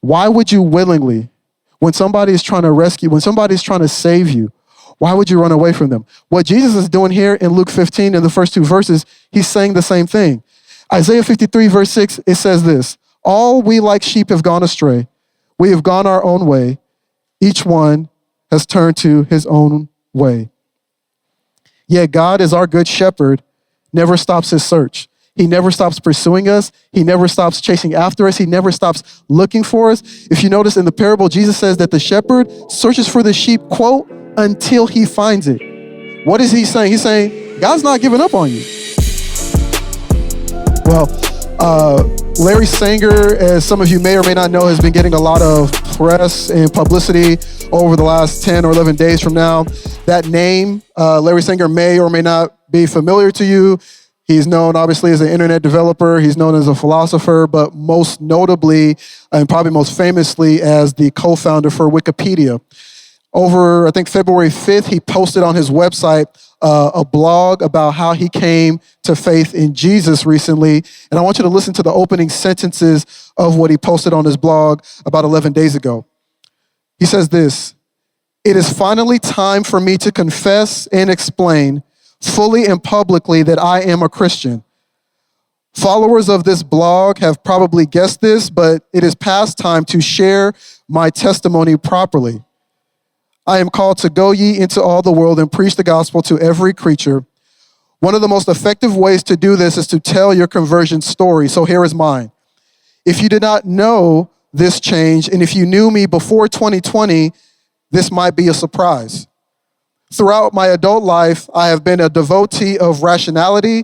Why would you willingly, when somebody is trying to rescue, when somebody is trying to save you, why would you run away from them? What Jesus is doing here in Luke 15, in the first two verses, he's saying the same thing. Isaiah 53, verse 6, it says this: all we like sheep have gone astray. We have gone our own way. Each one has turned to his own way. Yet God, as our good shepherd, never stops his search. He never stops pursuing us. He never stops chasing after us. He never stops looking for us. If you notice in the parable, Jesus says that the shepherd searches for the sheep, quote, until he finds it. What is he saying? He's saying, God's not giving up on you. Well, Larry Sanger, as some of you may or may not know, has been getting a lot of press and publicity over the last 10 or 11 days from now. That name, Larry Sanger, may or may not be familiar to you. He's known, obviously, as an internet developer. He's known as a philosopher, but most notably, and probably most famously, as the co-founder for Wikipedia. Over, I think, February 5th, he posted on his website a blog about how he came to faith in Jesus recently. And I want you to listen to the opening sentences of what he posted on his blog about 11 days ago. He says this: "It is finally time for me to confess and explain fully and publicly that I am a Christian. Followers of this blog have probably guessed this, but it is past time to share my testimony properly. I am called to go ye into all the world and preach the gospel to every creature. One of the most effective ways to do this is to tell your conversion story. So here is mine. If you did not know this change, and if you knew me before 2020, this might be a surprise. Throughout my adult life, I have been a devotee of rationality,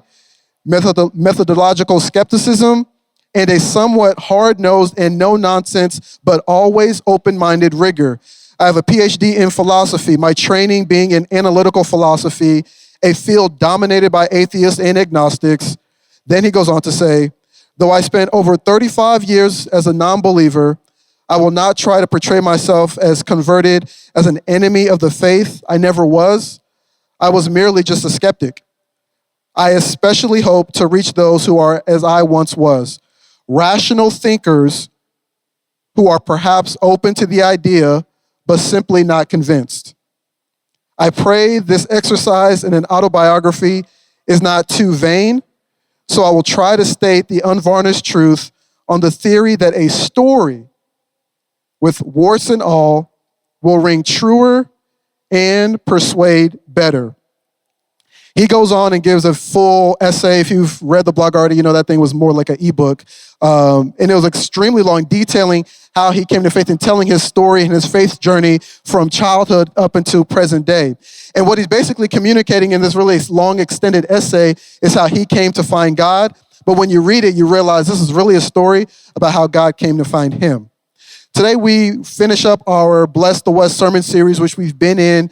methodological skepticism, and a somewhat hard-nosed and no-nonsense, but always open-minded rigor. I have a PhD in philosophy, my training being in analytical philosophy, a field dominated by atheists and agnostics." Then he goes on to say, "Though I spent over 35 years as a non-believer, I will not try to portray myself as converted, as an enemy of the faith. I never was. I was merely just a skeptic. I especially hope to reach those who are as I once was, rational thinkers who are perhaps open to the idea, but simply not convinced. I pray this exercise in an autobiography is not too vain, so I will try to state the unvarnished truth on the theory that a story with warts and all will ring truer and persuade better." He goes on and gives a full essay. If you've read the blog already, you know that thing was more like an ebook. And it was extremely long, detailing how he came to faith and telling his story and his faith journey from childhood up until present day. And what he's basically communicating in this really long, extended essay is how he came to find God. But when you read it, you realize this is really a story about how God came to find him. Today, we finish up our Bless the West sermon series, which we've been in,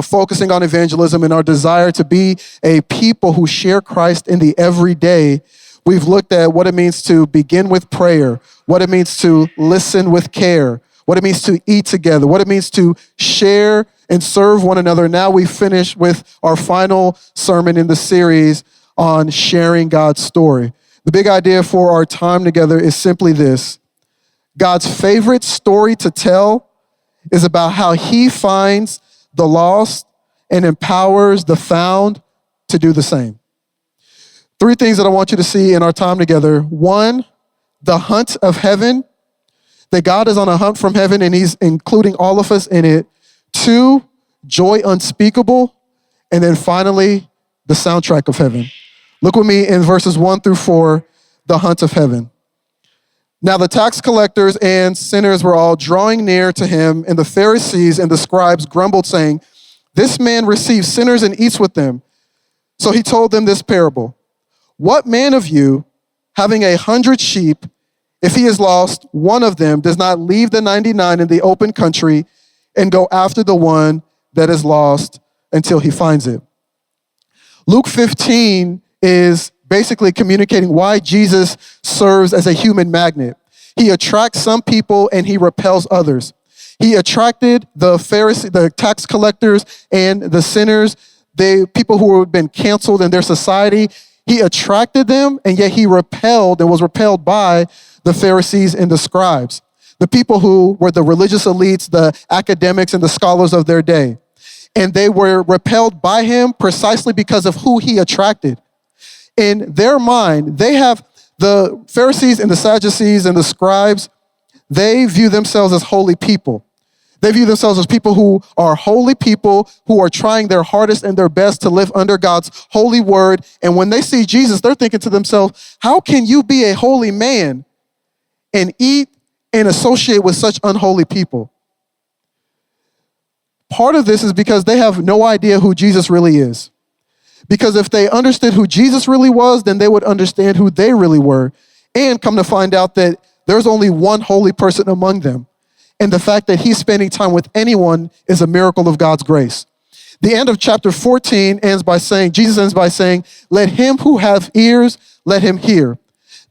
focusing on evangelism and our desire to be a people who share Christ in the everyday. We've looked at what it means to begin with prayer, what it means to listen with care, what it means to eat together, what it means to share and serve one another. Now we finish with our final sermon in the series on sharing God's story. The big idea for our time together is simply this: God's favorite story to tell is about how he finds the lost and empowers the found to do the same. Three things that I want you to see in our time together. One, the hunt of heaven, that God is on a hunt from heaven and he's including all of us in it. Two, joy unspeakable. And then finally, the soundtrack of heaven. Look with me in verses 1-4, the hunt of heaven. "Now the tax collectors and sinners were all drawing near to him, and the Pharisees and the scribes grumbled, saying, 'This man receives sinners and eats with them.' So he told them this parable. 'What man of you, having 100 sheep, if he has lost one of them, does not leave the 99 in the open country and go after the one that is lost until he finds it?'" Luke 15 is basically communicating why Jesus serves as a human magnet. He attracts some people and he repels others. He attracted the Pharisees, the tax collectors and the sinners, the people who had been canceled in their society. He attracted them, and yet he repelled and was repelled by the Pharisees and the scribes. the people who were the religious elites, the academics, and the scholars of their day. And they were repelled by him precisely because of who he attracted. In their mind, they have the Pharisees and the Sadducees and the scribes, they view themselves as holy people. They view themselves as people who are holy people who are trying their hardest and their best to live under God's holy word. And when they see Jesus, they're thinking to themselves, how can you be a holy man and eat and associate with such unholy people? Part of this is because they have no idea who Jesus really is. Because if they understood who Jesus really was, then they would understand who they really were and come to find out that there's only one holy person among them. And the fact that he's spending time with anyone is a miracle of God's grace. The end of chapter 14 Jesus ends by saying, let him who have ears, let him hear.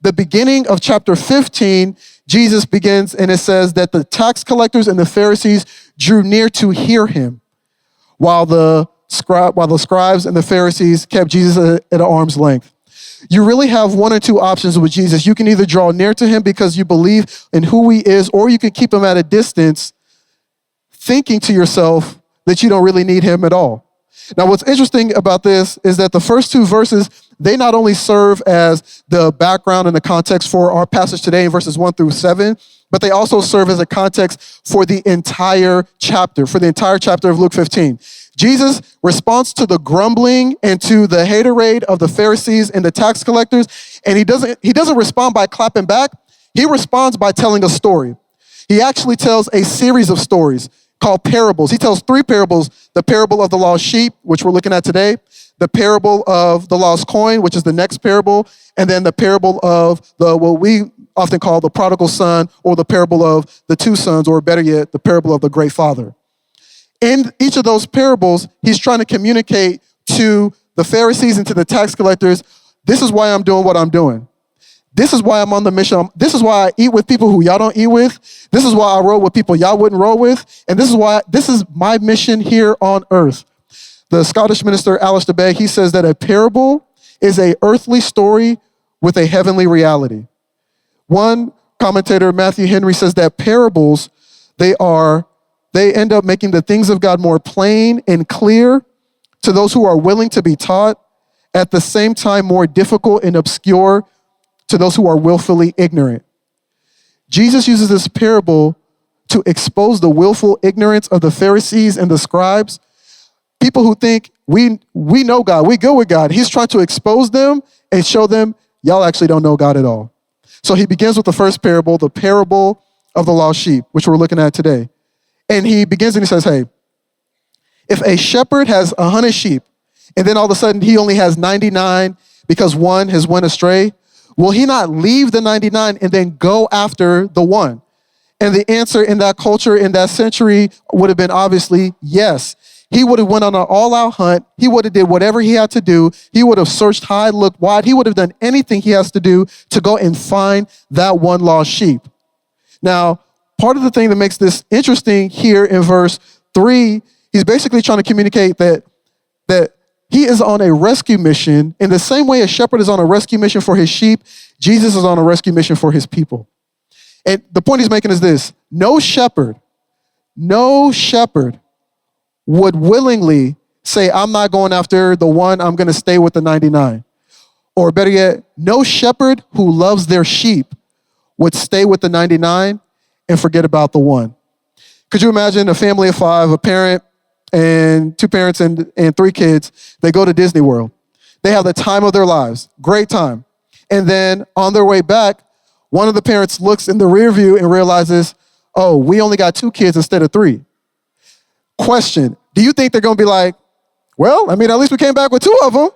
The beginning of chapter 15, Jesus begins and it says that the tax collectors and the Pharisees drew near to hear him, while the scribes and the Pharisees kept Jesus at arm's length. You really have one or two options with Jesus. You can either draw near to him because you believe in who he is, or you can keep him at a distance, thinking to yourself that you don't really need him at all. Now, what's interesting about this is that the first two verses, they not only serve as the background and the context for our passage today in verses 1-7, but they also serve as a context for the entire chapter of Luke 15. Jesus responds to the grumbling and to the haterade of the Pharisees and the tax collectors, and he doesn't respond by clapping back. He responds by telling a story. He actually tells a series of stories called parables. He tells three parables: the parable of the lost sheep, which we're looking at today, the parable of the lost coin, which is the next parable, and then the parable of what we often call the prodigal son, or the parable of the two sons, or better yet, the parable of the great father. In each of those parables, he's trying to communicate to the Pharisees and to the tax collectors, this is why I'm doing what I'm doing. This is why I'm on the mission. This is why I eat with people who y'all don't eat with. This is why I roll with people y'all wouldn't roll with. And this is my mission here on earth. The Scottish minister, Alistair Begg, he says that a parable is an earthly story with a heavenly reality. One commentator, Matthew Henry, says that parables, they end up making the things of God more plain and clear to those who are willing to be taught, at the same time more difficult and obscure to those who are willfully ignorant. Jesus uses this parable to expose the willful ignorance of the Pharisees and the scribes, people who think we know God, we good with God. He's trying to expose them and show them, y'all actually don't know God at all. So he begins with the first parable, the parable of the lost sheep, which we're looking at today. And he begins and he says, hey, if a shepherd has 100 sheep and then all of a sudden he only has 99 because one has went astray, will he not leave the 99 and then go after the one? And the answer in that culture, in that century, would have been obviously yes. He would have went on an all-out hunt. He would have did whatever he had to do. He would have searched high, looked wide. He would have done anything he has to do to go and find that one lost sheep. Now, part of the thing that makes this interesting here in verse 3, he's basically trying to communicate that he is on a rescue mission. In the same way a shepherd is on a rescue mission for his sheep, Jesus is on a rescue mission for his people. And the point he's making is this: no shepherd would willingly say, I'm not going after the one, I'm going to stay with the 99. Or better yet, no shepherd who loves their sheep would stay with the 99 and forget about the one. Could you imagine a family of 5, a parent and 2 parents and 3 kids, they go to Disney World. They have the time of their lives, great time. And then on their way back, one of the parents looks in the rear view and realizes, oh, we only got 2 kids instead of 3. Question, do you think they're going to be like, well, I mean, at least we came back with 2 of them?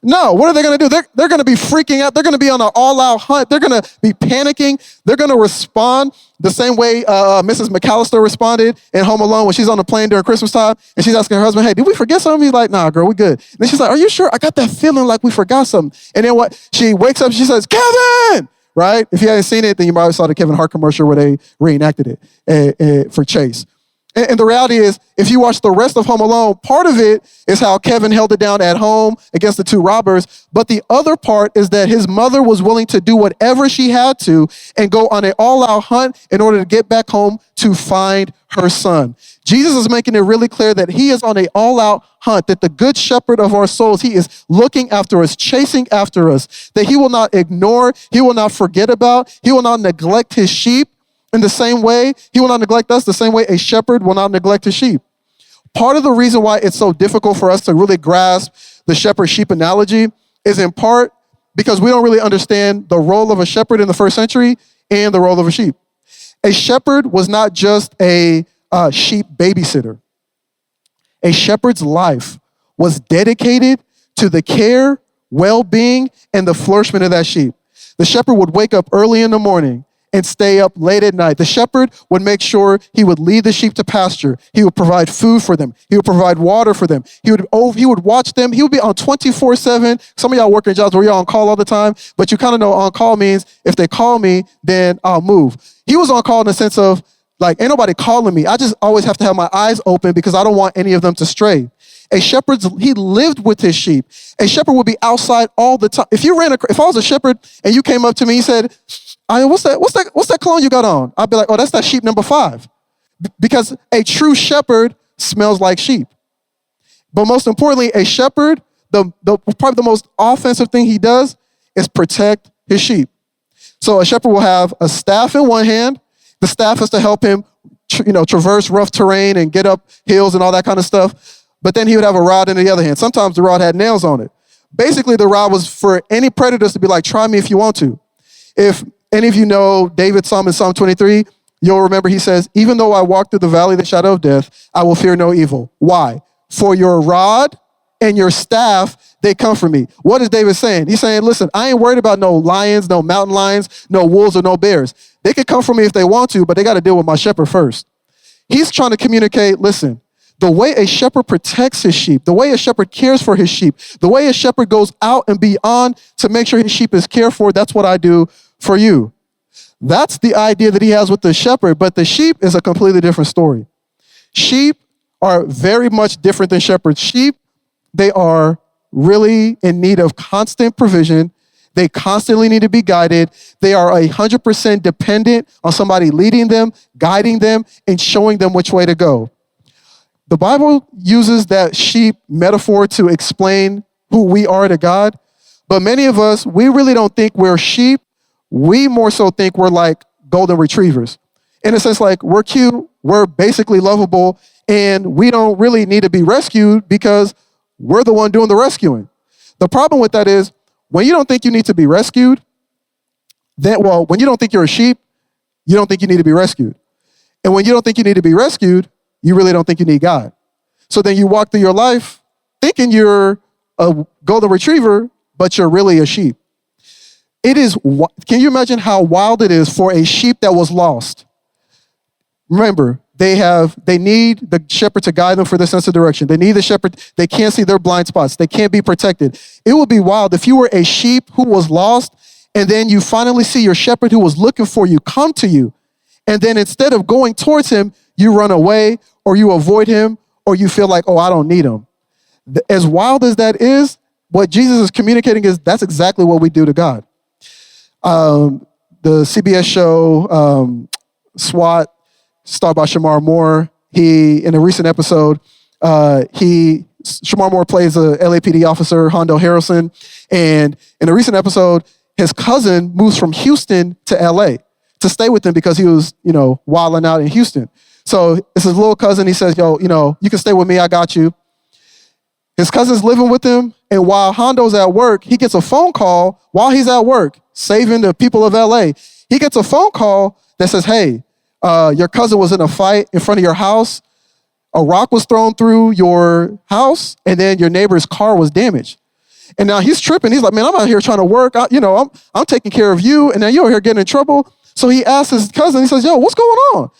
No, what are they going to do? They're going to be freaking out. They're going to be on an all-out hunt. They're going to be panicking. They're going to respond the same way Mrs. McAllister responded in Home Alone when she's on the plane during Christmas time, and she's asking her husband, hey, did we forget something? He's like, nah, girl, we good. And then she's like, are you sure? I got that feeling like we forgot something. And then what? She wakes up, she says, Kevin! Right? If you haven't seen it, then you probably saw the Kevin Hart commercial where they reenacted it for Chase. And the reality is, if you watch the rest of Home Alone, part of it is how Kevin held it down at home against the two robbers. But the other part is that his mother was willing to do whatever she had to and go on an all-out hunt in order to get back home to find her son. Jesus is making it really clear that he is on an all-out hunt, that the good shepherd of our souls, he is looking after us, chasing after us, that he will not ignore, he will not forget about, he will not neglect his sheep. In the same way, he will not neglect us the same way a shepherd will not neglect his sheep. Part of the reason why it's so difficult for us to really grasp the shepherd-sheep analogy is in part because we don't really understand the role of a shepherd in the first century and the role of a sheep. A shepherd was not just a sheep babysitter. A shepherd's life was dedicated to the care, well-being, and the flourishment of that sheep. The shepherd would wake up early in the morning and stay up late at night. The shepherd would make sure he would lead the sheep to pasture. He would provide food for them. He would provide water for them. He would watch them. He would be on 24/7. Some of y'all working jobs where you're on call all the time, but you kind of know on call means if they call me, then I'll move. He was on call in the sense of like, ain't nobody calling me. I just always have to have my eyes open because I don't want any of them to stray. He lived with his sheep. A shepherd would be outside all the time. If I was a shepherd and you came up to me and said, what's that cologne you got on? I'd be like, oh, that's that sheep number 5. Because a true shepherd smells like sheep. But most importantly, a shepherd, probably the most offensive thing he does is protect his sheep. So a shepherd will have a staff in one hand. The staff is to help him, traverse rough terrain and get up hills and all that kind of stuff. But then he would have a rod in the other hand. Sometimes the rod had nails on it. Basically, the rod was for any predators to be like, try me if you want to. If any of you know David's psalm in Psalm 23, you'll remember he says, even though I walk through the valley of the shadow of death, I will fear no evil. Why? For your rod and your staff, they comfort me. What is David saying? He's saying, listen, I ain't worried about no lions, no mountain lions, no wolves, or no bears. They can come for me if they want to, but they got to deal with my shepherd first. He's trying to communicate, listen, the way a shepherd protects his sheep, the way a shepherd cares for his sheep, the way a shepherd goes out and beyond to make sure his sheep is cared for, that's what I do for you. That's the idea that he has with the shepherd, but the sheep is a completely different story. Sheep are very much different than shepherds. Sheep, they are really in need of constant provision. They constantly need to be guided. They are 100% dependent on somebody leading them, guiding them, and showing them which way to go. The Bible uses that sheep metaphor to explain who we are to God, but many of us, we really don't think we're sheep. We more so think we're like golden retrievers. In a sense, like we're cute, we're basically lovable, and we don't really need to be rescued because we're the one doing the rescuing. The problem with that is when you don't think you need to be rescued, when you don't think you're a sheep, you don't think you need to be rescued. And when you don't think you need to be rescued, you really don't think you need God. So then you walk through your life thinking you're a golden retriever, but you're really a sheep. Can you imagine how wild it is for a sheep that was lost? Remember, they need the shepherd to guide them for their sense of direction. They need the shepherd. They can't see their blind spots. They can't be protected. It would be wild if you were a sheep who was lost and then you finally see your shepherd who was looking for you come to you. And then instead of going towards him, you run away or you avoid him or you feel like, oh, I don't need him. As wild as that is, what Jesus is communicating is that's exactly what we do to God. The CBS show, SWAT, starred by Shamar Moore. In a recent episode, Shamar Moore plays a LAPD officer, Hondo Harrelson. And in a recent episode, his cousin moves from Houston to LA to stay with him because he was, wilding out in Houston. So it's his little cousin. He says, yo, you can stay with me. I got you. His cousin's living with him. And while Hondo's at work, he gets a phone call while he's at work, saving the people of LA. He gets a phone call that says, hey, your cousin was in a fight in front of your house. A rock was thrown through your house, and then your neighbor's car was damaged. And now he's tripping. He's like, man, I'm out here trying to work. I'm taking care of you, and now you're here getting in trouble. So he asks his cousin, he says, yo, what's going on?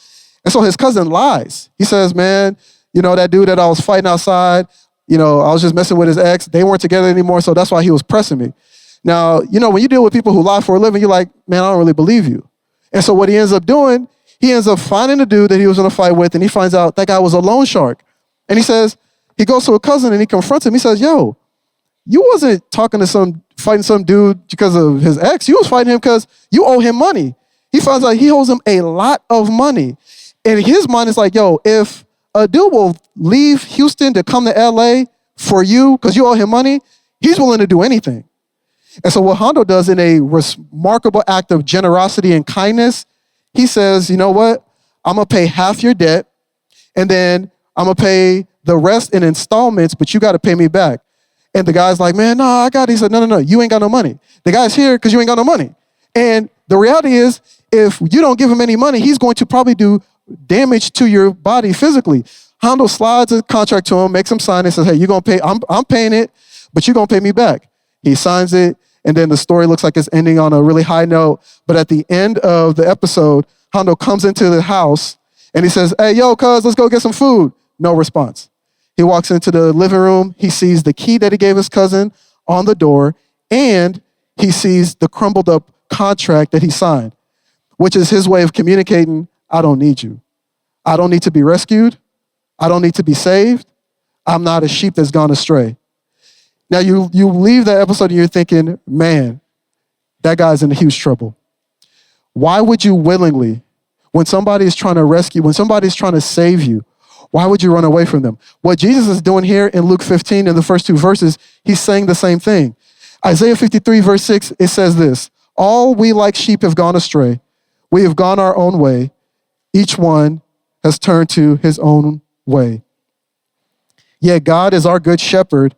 And so his cousin lies. He says, man, that dude that I was fighting outside, I was just messing with his ex. They weren't together anymore, so that's why he was pressing me. Now, when you deal with people who lie for a living, you're like, man, I don't really believe you. And so what he ends up doing, He ends up finding the dude that he was in a fight with, and he finds out that guy was a loan shark. And he goes to a cousin and he confronts him. He says, yo, you wasn't fighting some dude because of his ex. You was fighting him because you owe him money. He finds out he owes him a lot of money. And his mind is like, yo, if a dude will leave Houston to come to LA for you because you owe him money, he's willing to do anything. And so what Hondo does in a remarkable act of generosity and kindness, he says, you know what? I'm going to pay half your debt, and then I'm going to pay the rest in installments, but you got to pay me back. And the guy's like, man, no, I got it. He said, no, you ain't got no money. The guy's here because you ain't got no money. And the reality is, if you don't give him any money, he's going to probably do damage to your body physically. Hondo slides a contract to him, makes him sign it, says, hey, you're going to pay, I'm paying it, but you're going to pay me back. He signs it, and then the story looks like it's ending on a really high note. But at the end of the episode, Hondo comes into the house, and he says, hey, yo, cuz, let's go get some food. No response. He walks into the living room. He sees the key that he gave his cousin on the door, and he sees the crumbled up contract that he signed, which is his way of communicating, I don't need you. I don't need to be rescued. I don't need to be saved. I'm not a sheep that's gone astray. Now, you leave that episode and you're thinking, man, that guy's in huge trouble. Why would you willingly, when somebody is trying to rescue, when somebody's trying to save you, why would you run away from them? What Jesus is doing here in Luke 15, in the first two verses, he's saying the same thing. Isaiah 53, verse 6, it says this, all we like sheep have gone astray. We have gone our own way. Each one has turned to his own way. Yet God is our good shepherd,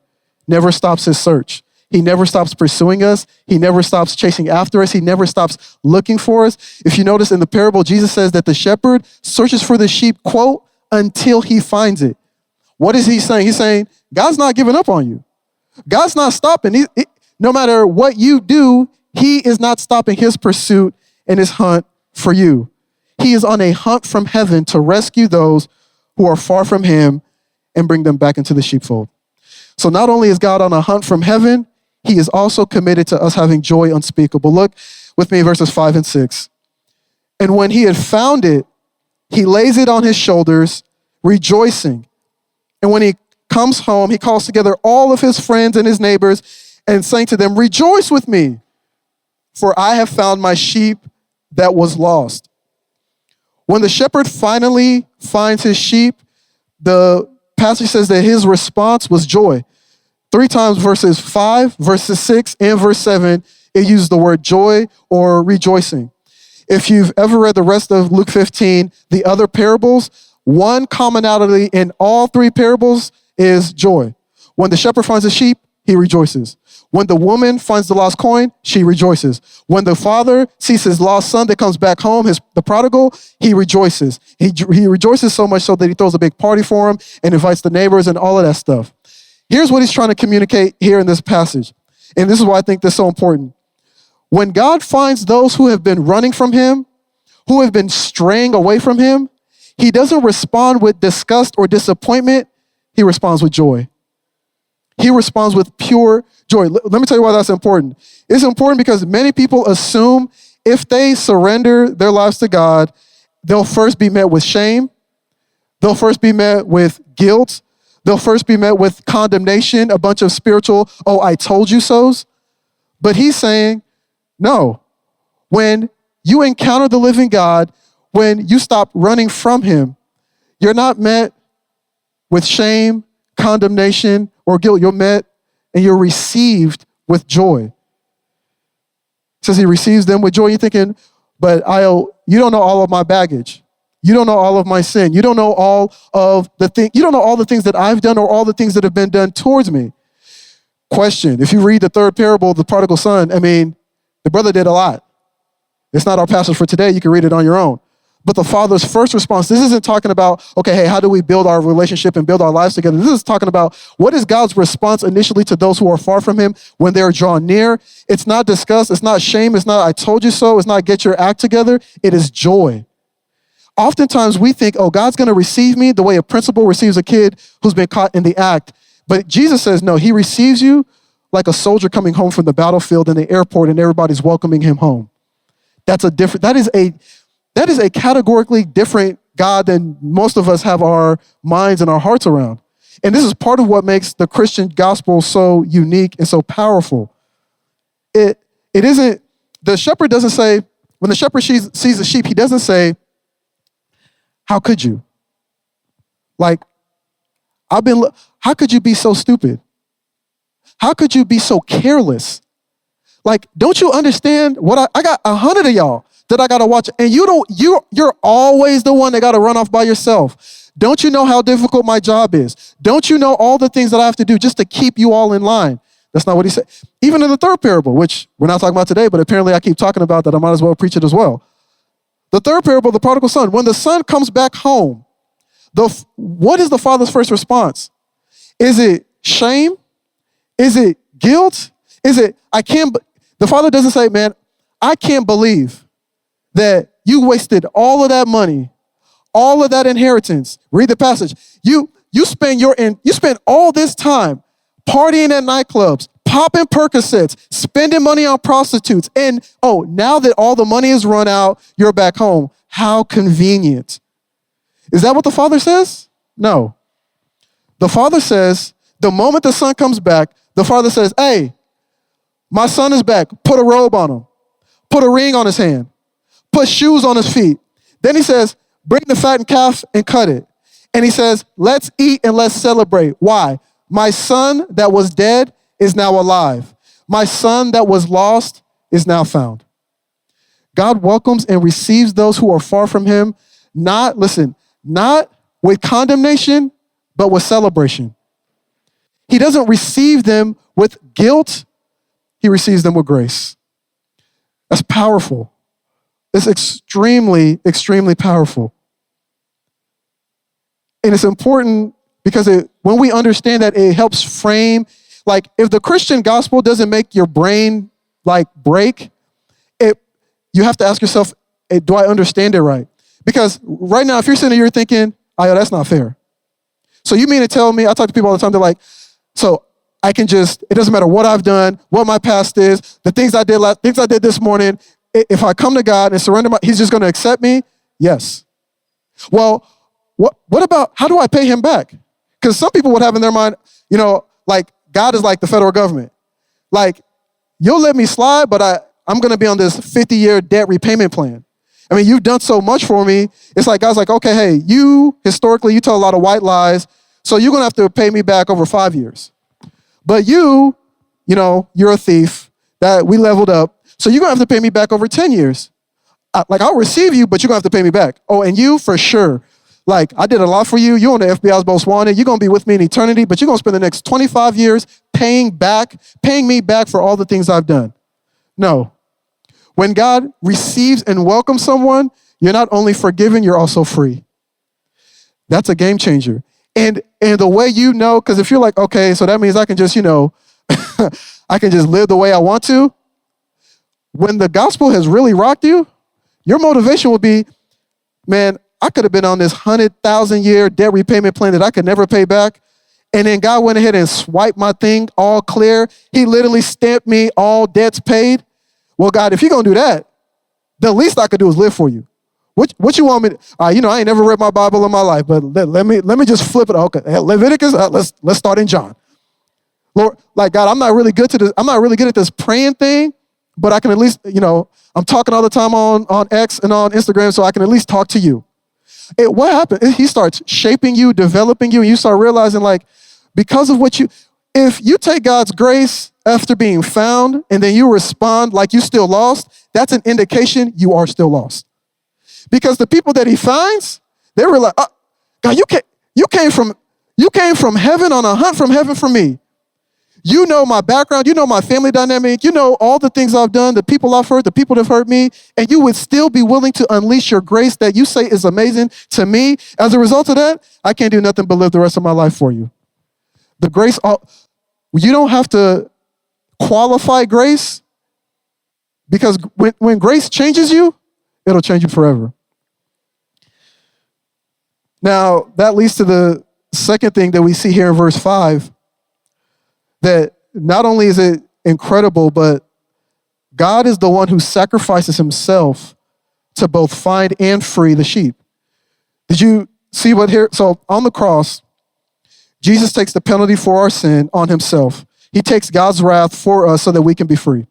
never stops his search. He never stops pursuing us. He never stops chasing after us. He never stops looking for us. If you notice in the parable, Jesus says that the shepherd searches for the sheep, quote, until he finds it. What is he saying? He's saying, God's not giving up on you. God's not stopping. No matter what you do, he is not stopping his pursuit and his hunt for you. He is on a hunt from heaven to rescue those who are far from him and bring them back into the sheepfold. So not only is God on a hunt from heaven, he is also committed to us having joy unspeakable. Look with me, verses 5 and 6. And when he had found it, he lays it on his shoulders, rejoicing. And when he comes home, he calls together all of his friends and his neighbors and saying to them, rejoice with me, for I have found my sheep that was lost. When the shepherd finally finds his sheep, the passage says that his response was joy. 3 times verses 5, verses 6, and verse 7, it uses the word joy or rejoicing. If you've ever read the rest of Luke 15, the other parables, one commonality in all 3 parables is joy. When the shepherd finds a sheep, he rejoices. When the woman finds the lost coin, she rejoices. When the father sees his lost son that comes back home, the prodigal, he rejoices. He rejoices so much so that he throws a big party for him and invites the neighbors and all of that stuff. Here's what he's trying to communicate here in this passage. And this is why I think this is so important. When God finds those who have been running from him, who have been straying away from him, he doesn't respond with disgust or disappointment. He responds with joy. He responds with pure joy. Let me tell you why that's important. It's important because many people assume if they surrender their lives to God, they'll first be met with shame. They'll first be met with guilt. They'll first be met with condemnation, a bunch of spiritual, oh, I told you so's. But he's saying, no. When you encounter the living God, when you stop running from him, you're not met with shame, condemnation, or guilt. You're met and you're received with joy. It says he receives them with joy. You're thinking, but you don't know all of my baggage. You don't know all of my sin. You don't know all of the things. You don't know all the things that I've done or all the things that have been done towards me. Question, if you read the 3rd parable, the prodigal son, the brother did a lot. It's not our passage for today. You can read it on your own. But the father's first response, this isn't talking about, okay, hey, how do we build our relationship and build our lives together? This is talking about what is God's response initially to those who are far from him when they're drawn near. It's not disgust. It's not shame. It's not, I told you so. It's not get your act together. It is joy. Oftentimes we think, oh, God's going to receive me the way a principal receives a kid who's been caught in the act. But Jesus says, no, he receives you like a soldier coming home from the battlefield in the airport and everybody's welcoming him home. That is a That is a categorically different God than most of us have our minds and our hearts around. And this is part of what makes the Christian gospel so unique and so powerful. It isn't, the shepherd doesn't say, when the shepherd sees a sheep, he doesn't say, how could you? Like, how could you be so stupid? How could you be so careless? Like, don't you understand what I got 100 of y'all that I gotta watch, and you're always the one that gotta run off by yourself. Don't you know how difficult my job is? Don't you know all the things that I have to do just to keep you all in line? That's not what he said. Even in the third parable, which we're not talking about today, but apparently I keep talking about that, I might as well preach it as well. The third parable, the prodigal son, when the son comes back home, what is the father's first response? Is it shame? Is it guilt? Is it, the father doesn't say, man, I can't believe that you wasted all of that money, all of that inheritance. Read the passage. You spend all this time partying at nightclubs, popping Percocets, spending money on prostitutes, and now that all the money is run out, you're back home. How convenient. Is that what the father says? No. The father says, the moment the son comes back, the father says, hey, my son is back. Put a robe on him. Put a ring on his hand. Put shoes on his feet. Then he says, bring the fattened calf and cut it. And he says, let's eat and let's celebrate. Why? My son that was dead is now alive. My son that was lost is now found. God welcomes and receives those who are far from him, not with condemnation, but with celebration. He doesn't receive them with guilt. He receives them with grace. That's powerful. It's extremely, extremely powerful. And it's important because when we understand that, it helps frame, like, if the Christian gospel doesn't make your brain break, you have to ask yourself, do I understand it right? Because right now, if you're sitting here thinking, oh, that's not fair. So you mean to tell me, I talk to people all the time, they're like, so I can it doesn't matter what I've done, what my past is, the things I did this morning, if I come to God and surrender he's just going to accept me? Yes. Well, what about, how do I pay him back? Because some people would have in their mind, God is like the federal government. Like, you'll let me slide, but I'm going to be on this 50-year debt repayment plan. I mean, you've done so much for me. It's like, God's like, okay, hey, historically, you tell a lot of white lies, so you're going to have to pay me back over 5 years. But you're a thief that we leveled up, so you're going to have to pay me back over 10 years. I'll receive you, but you're going to have to pay me back. Oh, and you, for sure. Like, I did a lot for you. You're on the FBI's most wanted. You're going to be with me in eternity, but you're going to spend the next 25 years paying me back for all the things I've done. No. When God receives and welcomes someone, you're not only forgiven, you're also free. That's a game changer. And the way because if you're like, okay, so that means I can just, I can just live the way I want to. When the gospel has really rocked you, your motivation will be, man, I could have been on this 100,000-year debt repayment plan that I could never pay back. And then God went ahead and swiped my thing all clear. He literally stamped me all debts paid. Well, God, if you're going to do that, the least I could do is live for you. What you want me to, I ain't never read my Bible in my life, but let me just flip it. Okay, Leviticus, let's start in John. Lord, like, God, I'm not really good at this praying thing, but I can at least, I'm talking all the time on X and on Instagram, so I can at least talk to you. What happened? He starts shaping you, developing you, and you start realizing, like, because of if you take God's grace after being found and then you respond like you still lost, that's an indication you are still lost. Because the people that he finds, they were like, God, you came from heaven on a hunt from heaven for me. You know my background, you know my family dynamic, you know all the things I've done, the people I've hurt, the people that have hurt me, and you would still be willing to unleash your grace that you say is amazing to me. As a result of that, I can't do nothing but live the rest of my life for you. The grace, you don't have to qualify grace, because when grace changes you, it'll change you forever. Now, that leads to the second thing that we see here in verse 5, that not only is it incredible, but God is the one who sacrifices himself to both find and free the sheep. Did you see what here? So on the cross, Jesus takes the penalty for our sin on himself. He takes God's wrath for us so that we can be free.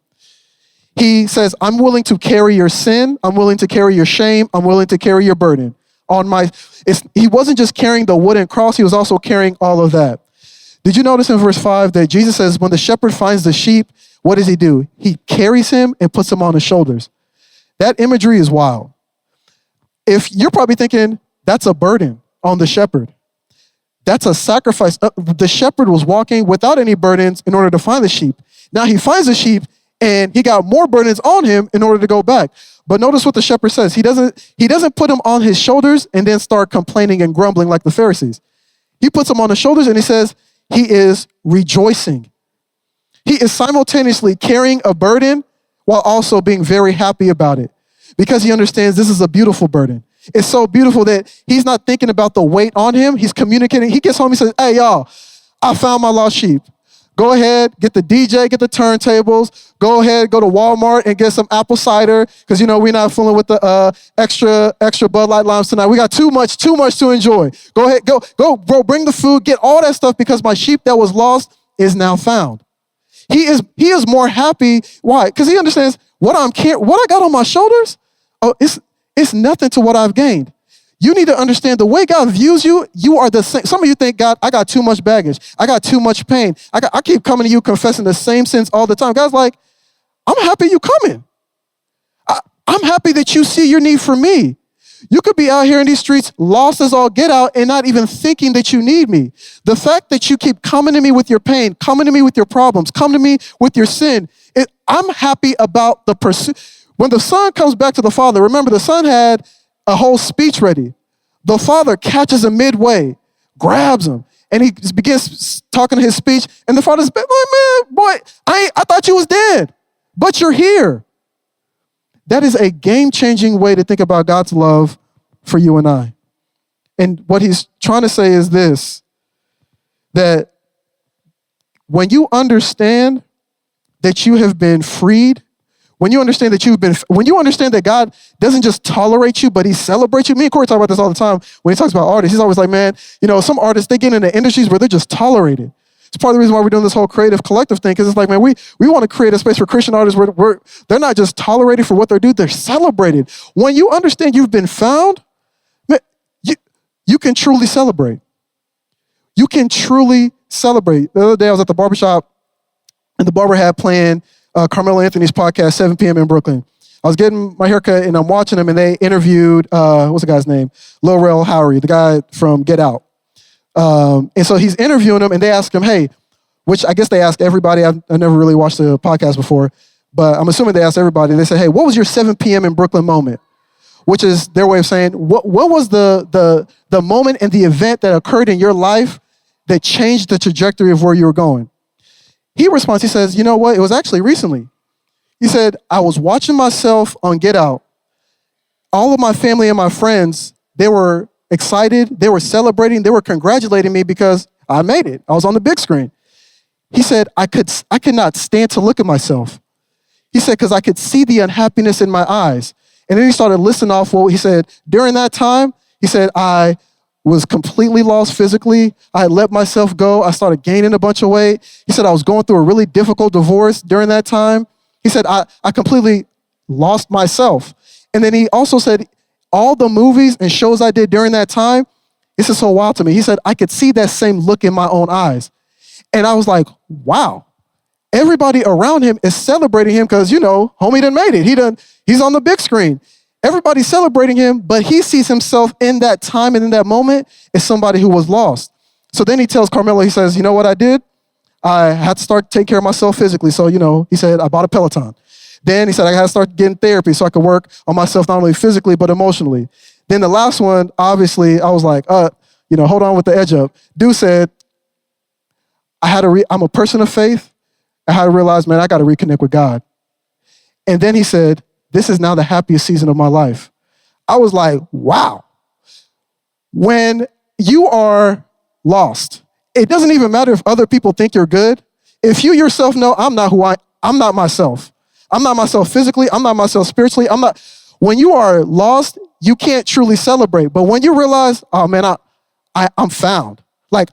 He says, I'm willing to carry your sin. I'm willing to carry your shame. I'm willing to carry your burden. He wasn't just carrying the wooden cross. He was also carrying all of that. Did you notice in verse 5 that Jesus says, when the shepherd finds the sheep, what does he do? He carries him and puts him on his shoulders. That imagery is wild. If you're probably thinking, that's a burden on the shepherd. That's a sacrifice. The shepherd was walking without any burdens in order to find the sheep. Now he finds the sheep and he got more burdens on him in order to go back. But notice what the shepherd says. He doesn't put him on his shoulders and then start complaining and grumbling like the Pharisees. He puts him on his shoulders and he says he is rejoicing. He is simultaneously carrying a burden while also being very happy about it because he understands this is a beautiful burden. It's so beautiful that he's not thinking about the weight on him. He's communicating. He gets home, he says, hey, y'all, I found my lost sheep. Go ahead, get the DJ, get the turntables. Go ahead, go to Walmart and get some apple cider because, we're not fooling with the extra Bud Light limes tonight. We got too much to enjoy. Go ahead, go, bro, bring the food, get all that stuff because my sheep that was lost is now found. He is more happy. Why? Because he understands what I got on my shoulders. Oh, it's nothing to what I've gained. You need to understand the way God views you, you are the same. Some of you think, God, I got too much baggage. I got too much pain. I keep coming to you confessing the same sins all the time. God's like, I'm happy you coming. I'm happy that you see your need for me. You could be out here in these streets, lost as all get out, and not even thinking that you need me. The fact that you keep coming to me with your pain, coming to me with your problems, coming to me with your sin, I'm happy about the pursuit. When the son comes back to the father, remember the son had a whole speech ready. The father catches him midway, grabs him, and he begins talking his speech. And the father's like, man, boy, I thought you was dead, but you're here. That is a game-changing way to think about God's love for you and I. And what he's trying to say is this, that when you understand that you have been freed, when you understand that God doesn't just tolerate you, but he celebrates you. Me and Corey talk about this all the time. When he talks about artists, he's always like, man, some artists, they get into industries where they're just tolerated. It's part of the reason why we're doing this whole creative collective thing, because it's like, man, we want to create a space for Christian artists where they're not just tolerated for what they do, they're celebrated. When you understand you've been found, man, you can truly celebrate. You can truly celebrate. The other day I was at the barbershop, and the barber had playing Carmelo Anthony's podcast, 7 p.m. in Brooklyn. I was getting my haircut, and I'm watching them, and they interviewed, what's the guy's name? Lil Rel Howery, the guy from Get Out. And so he's interviewing him, and they ask him, hey, which I guess they ask everybody. I've never really watched the podcast before, but I'm assuming they asked everybody. They say, hey, what was your 7 p.m. in Brooklyn moment? Which is their way of saying, what was the moment and the event that occurred in your life that changed the trajectory of where you were going? He responds, he says, you know what? It was actually recently. He said, I was watching myself on Get Out. All of my family and my friends, they were excited. They were celebrating. They were congratulating me because I made it. I was on the big screen. He said, I could not stand to look at myself. He said, because I could see the unhappiness in my eyes. And then he started listing off what he said. During that time, he said, I was completely lost physically. I had let myself go. I started gaining a bunch of weight. He said, I was going through a really difficult divorce during that time. He said, I completely lost myself. And then he also said, all the movies and shows I did during that time, this is so wild to me. He said, I could see that same look in my own eyes. And I was like, wow. Everybody around him is celebrating him because, homie done made it. He's on the big screen. Everybody's celebrating him, but he sees himself in that time and in that moment as somebody who was lost. So then he tells Carmelo, he says, you know what I did? I had to start taking care of myself physically. So, he said, I bought a Peloton. Then he said, I had to start getting therapy so I could work on myself, not only physically, but emotionally. Then the last one, obviously, I was like, hold on with the edge up. Dude said, I'm a person of faith. I had to realize, man, I got to reconnect with God. And then he said, this is now the happiest season of my life. I was like, wow. When you are lost, it doesn't even matter if other people think you're good. If you yourself know, I'm not myself. I'm not myself physically. I'm not myself spiritually. When you are lost, you can't truly celebrate. But when you realize, oh man, I'm found. Like,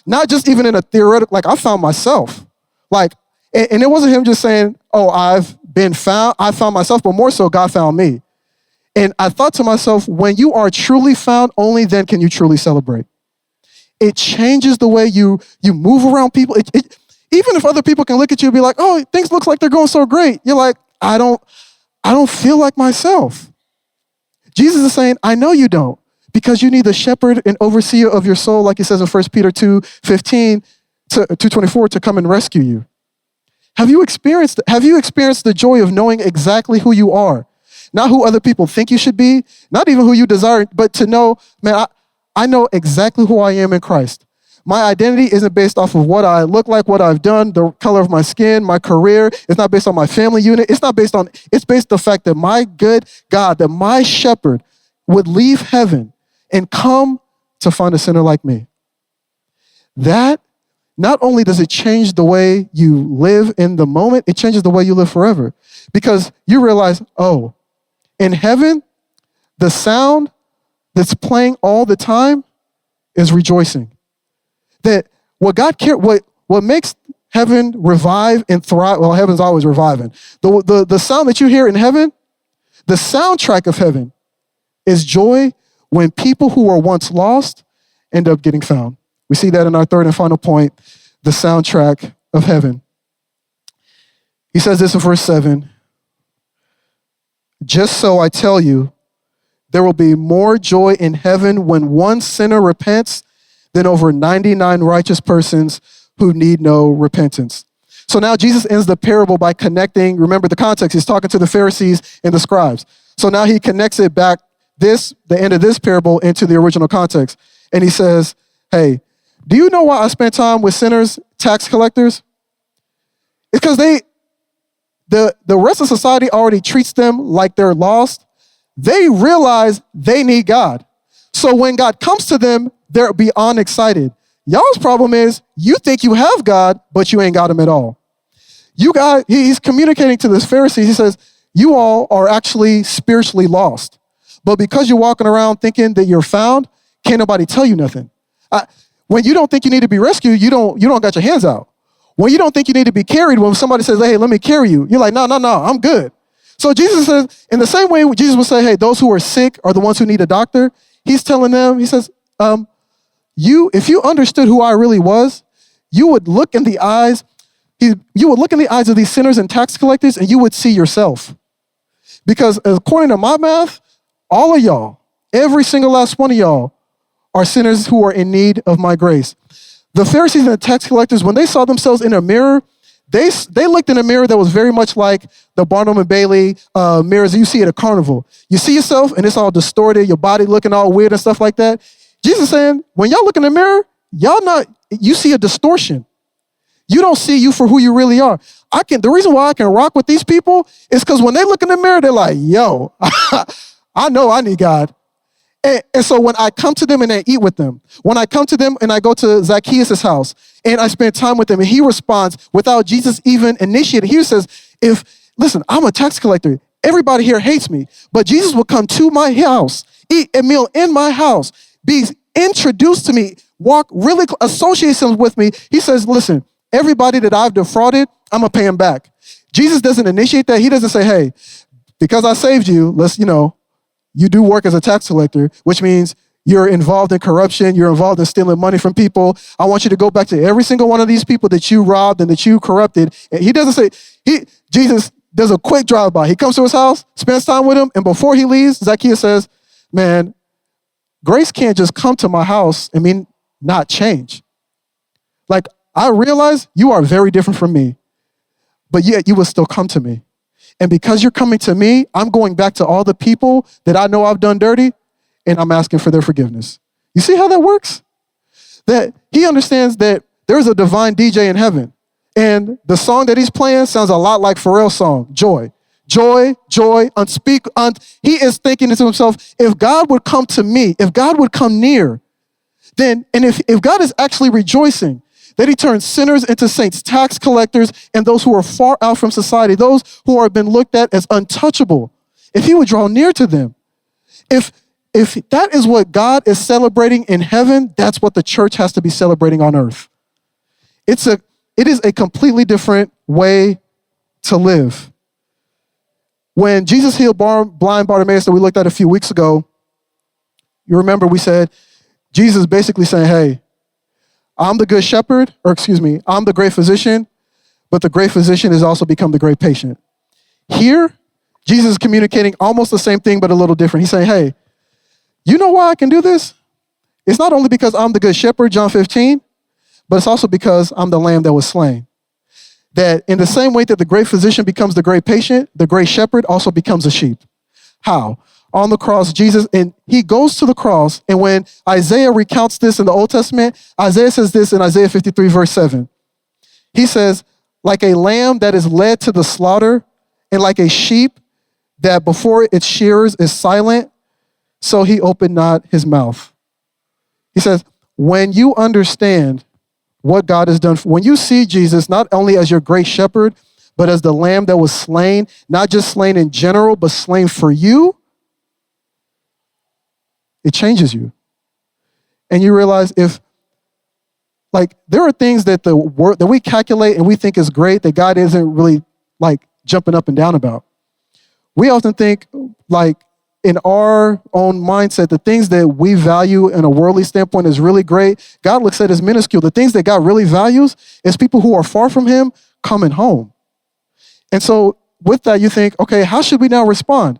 not just even in a theoretical, like I found myself. Like, and it wasn't him just saying, oh, I've been found, I found myself, but more so God found me. And I thought to myself, when you are truly found, only then can you truly celebrate. It changes the way you move around people. Even if other people can look at you and be like, oh, things look like they're going so great. You're like, I don't feel like myself. Jesus is saying, I know you don't, because you need the shepherd and overseer of your soul, like he says in 1 Peter 2:15 to 2:24, to come and rescue you. Have you experienced the joy of knowing exactly who you are? Not who other people think you should be, not even who you desire, but to know, man, I know exactly who I am in Christ. My identity isn't based off of what I look like, what I've done, the color of my skin, my career. It's not based on my family unit. It's based on the fact that my good God, that my shepherd would leave heaven and come to find a sinner like me. That, not only does it change the way you live in the moment, it changes the way you live forever. Because you realize, oh, in heaven, the sound that's playing all the time is rejoicing. That what makes heaven revive and thrive, well, heaven's always reviving. The sound that you hear in heaven, the soundtrack of heaven is joy when people who were once lost end up getting found. We see that in our third and final point, the soundtrack of heaven. He says this in verse 7. Just so I tell you, there will be more joy in heaven when one sinner repents than over 99 righteous persons who need no repentance. So now Jesus ends the parable by connecting, remember the context, he's talking to the Pharisees and the scribes. So now he connects it back, the end of this parable, into the original context. And he says, hey, do you know why I spend time with sinners, tax collectors? It's because the rest of society already treats them like they're lost. They realize they need God. So when God comes to them, they're beyond excited. Y'all's problem is you think you have God, but you ain't got him at all. He's communicating to this Pharisees. He says, you all are actually spiritually lost. But because you're walking around thinking that you're found, can't nobody tell you nothing. When you don't think you need to be rescued, you don't got your hands out. When you don't think you need to be carried, when somebody says, hey, let me carry you, you're like, no, I'm good. So Jesus says, in the same way Jesus would say, hey, those who are sick are the ones who need a doctor, he's telling them, he says, if you understood who I really was, you would look in the eyes of these sinners and tax collectors, and you would see yourself. Because according to my math, all of y'all, every single last one of y'all, are sinners who are in need of my grace. The Pharisees and the tax collectors, when they saw themselves in a mirror, they looked in a mirror that was very much like the Barnum and Bailey mirrors you see at a carnival. You see yourself, and it's all distorted, your body looking all weird and stuff like that. Jesus is saying, when y'all look in the mirror, you see a distortion. You don't see you for who you really are. The reason why I can rock with these people is because when they look in the mirror, they're like, yo, I know I need God. And so when I come to them and I eat with them, when I come to them and I go to Zacchaeus' house and I spend time with him and he responds without Jesus even initiating, he says, listen, I'm a tax collector. Everybody here hates me, but Jesus will come to my house, eat a meal in my house, be introduced to me, associate himself with me. He says, listen, everybody that I've defrauded, I'm going to pay him back. Jesus doesn't initiate that. He doesn't say, hey, because I saved you, you do work as a tax collector, which means you're involved in corruption, you're involved in stealing money from people. I want you to go back to every single one of these people that you robbed and that you corrupted. And he doesn't say, Jesus does a quick drive-by. He comes to his house, spends time with him, and before he leaves, Zacchaeus says, man, grace can't just come to my house and not change. Like, I realize you are very different from me, but yet you will still come to me. And because you're coming to me, I'm going back to all the people that I know I've done dirty, and I'm asking for their forgiveness. You see how that works? That he understands that there's a divine DJ in heaven, and the song that he's playing sounds a lot like Pharrell's song, Joy. Joy, joy, unspeakable. He is thinking to himself, if God would come to me, if God would come near, then, and if God is actually rejoicing, that he turns sinners into saints, tax collectors, and those who are far out from society, those who have been looked at as untouchable. if he would draw near to them. If that is what God is celebrating in heaven, that's what the church has to be celebrating on earth. It is a completely different way to live. When Jesus healed blind Bartimaeus that we looked at a few weeks ago, you remember we said, Jesus basically saying, hey, I'm the good shepherd, I'm the great physician, but the great physician has also become the great patient. Here, Jesus is communicating almost the same thing, but a little different. He's saying, hey, you know why I can do this? It's not only because I'm the good shepherd, John 15, but it's also because I'm the lamb that was slain. That in the same way that the great physician becomes the great patient, the great shepherd also becomes a sheep. How? On the cross, Jesus, and he goes to the cross, and when Isaiah recounts this in the Old Testament, Isaiah says this in Isaiah 53, verse 7. He says, like a lamb that is led to the slaughter, and like a sheep that before its shearers is silent, so he opened not his mouth. He says, when you understand what God has done, when you see Jesus not only as your great shepherd, but as the lamb that was slain, not just slain in general, but slain for you, it changes you. And you realize there are things that that we calculate and we think is great that God isn't really jumping up and down about. We often think in our own mindset, the things that we value in a worldly standpoint is really great. God looks at as minuscule. The things that God really values is people who are far from him coming home. And so with that, you think, okay, how should we now respond?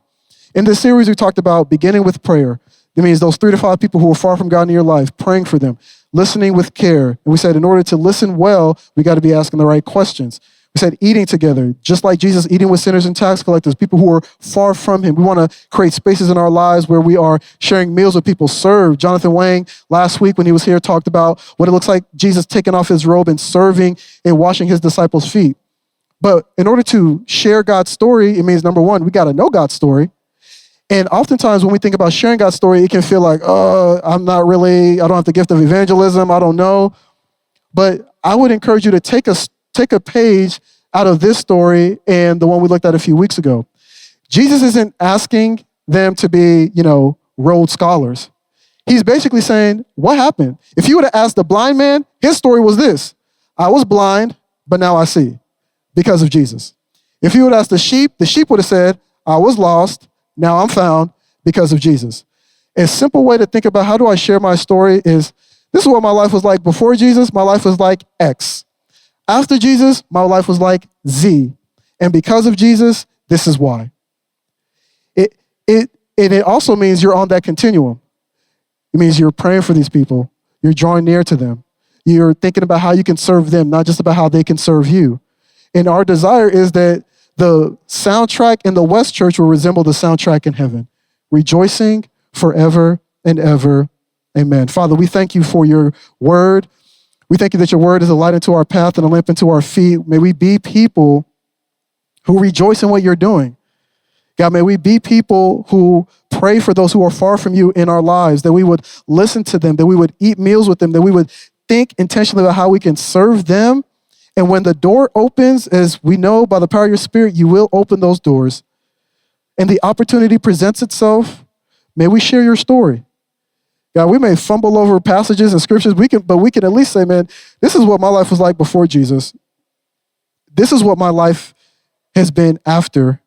In this series, we talked about beginning with prayer. That means those 3 to 5 people who are far from God in your life, praying for them, listening with care. And we said in order to listen well, we got to be asking the right questions. We said eating together, just like Jesus eating with sinners and tax collectors, people who are far from him. We want to create spaces in our lives where we are sharing meals with people. Serve. Jonathan Wang, last week when he was here, talked about what it looks like Jesus taking off his robe and serving and washing his disciples' feet. But in order to share God's story, it means, number one, we got to know God's story. And oftentimes when we think about sharing God's story, it can feel like, I don't have the gift of evangelism, I don't know. But I would encourage you to take a page out of this story and the one we looked at a few weeks ago. Jesus isn't asking them to be, Rhodes scholars. He's basically saying, what happened? If you would have asked the blind man, his story was this: I was blind, but now I see because of Jesus. If you would ask the sheep would have said, I was lost, now I'm found because of Jesus. A simple way to think about how do I share my story is, this is what my life was like before Jesus. My life was like X. After Jesus, my life was like Z. And because of Jesus, this is Y. It also means you're on that continuum. It means you're praying for these people. You're drawing near to them. You're thinking about how you can serve them, not just about how they can serve you. And our desire is that the soundtrack in the West Church will resemble the soundtrack in heaven. Rejoicing forever and ever. Amen. Father, we thank you for your word. We thank you that your word is a light into our path and a lamp into our feet. May we be people who rejoice in what you're doing. God, may we be people who pray for those who are far from you in our lives, that we would listen to them, that we would eat meals with them, that we would think intentionally about how we can serve them. And when the door opens, as we know by the power of your Spirit, you will open those doors. And the opportunity presents itself, may we share your story. God, we may fumble over passages and scriptures, but we can at least say, man, this is what my life was like before Jesus. This is what my life has been after.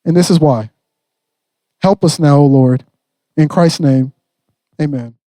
And this is why. Help us now, O Lord. In Christ's name, amen.